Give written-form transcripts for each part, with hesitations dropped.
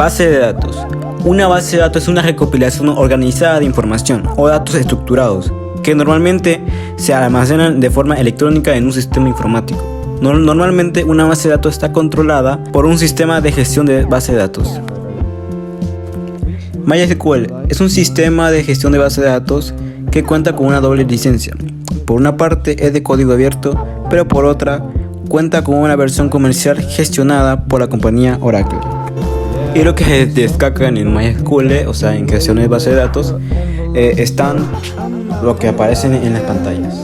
Base de datos. Una base de datos es una recopilación organizada de información o datos estructurados que normalmente se almacenan de forma electrónica en un sistema informático. Normalmente una base de datos está controlada por un sistema de gestión de base de datos. MySQL es un sistema de gestión de base de datos que cuenta con una doble licencia. Por una parte es de código abierto, pero por otra cuenta con una versión comercial gestionada por la compañía Oracle. Y lo que se destacan en MySQL, o sea, en creaciones de base de datos, están lo que aparecen en las pantallas.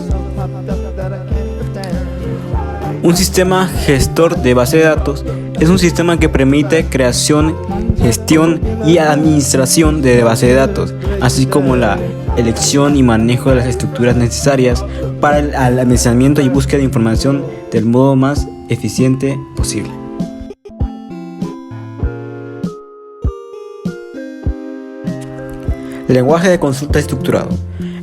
Un sistema gestor de base de datos es un sistema que permite creación, gestión y administración de base de datos, así como la elección y manejo de las estructuras necesarias para el almacenamiento y búsqueda de información del modo más eficiente posible. Lenguaje de consulta estructurado.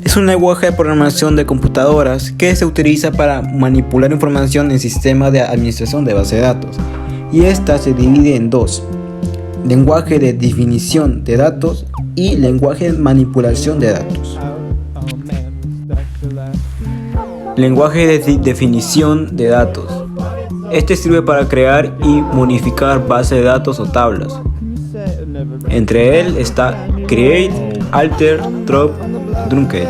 Es un lenguaje de programación de computadoras que se utiliza para manipular información en sistemas de administración de base de datos, y esta se divide en dos: lenguaje de definición de datos y lenguaje de manipulación de datos. Lenguaje de definición de datos. Este sirve para crear y modificar bases de datos o tablas. Entre él está create, alter, drop, truncate.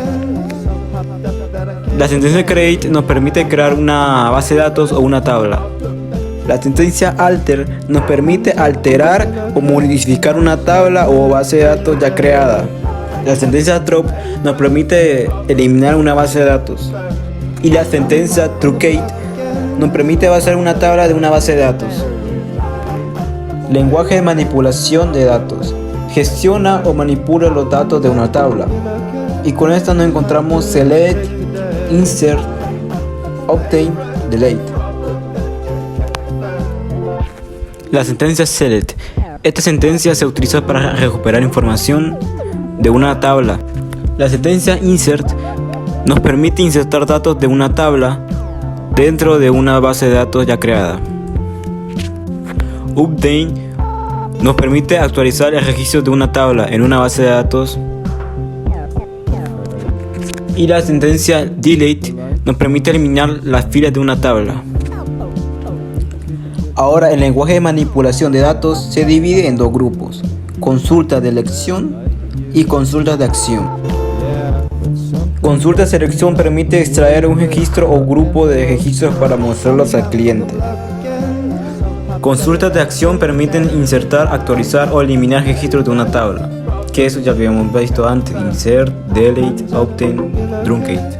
La sentencia create nos permite crear una base de datos o una tabla. La sentencia alter nos permite alterar o modificar una tabla o base de datos ya creada. La sentencia drop nos permite eliminar una base de datos. Y la sentencia truncate nos permite basar una tabla de una base de datos. Lenguaje de manipulación de datos. Gestiona o manipula los datos de una tabla. Y con esta nos encontramos select, insert, obtain, delete. La sentencia select. Esta sentencia se utiliza para recuperar información de una tabla. La sentencia insert nos permite insertar datos de una tabla dentro de una base de datos ya creada. Update nos permite actualizar el registro de una tabla en una base de datos. Y la sentencia delete nos permite eliminar las filas de una tabla. Ahora, el lenguaje de manipulación de datos se divide en dos grupos: consultas de elección y consultas de acción. Consulta de selección permite extraer un registro o grupo de registros para mostrarlos al cliente. Consultas de acción permiten insertar, actualizar o eliminar registros de una tabla, que eso ya habíamos visto antes: insert, delete, obtain, truncate.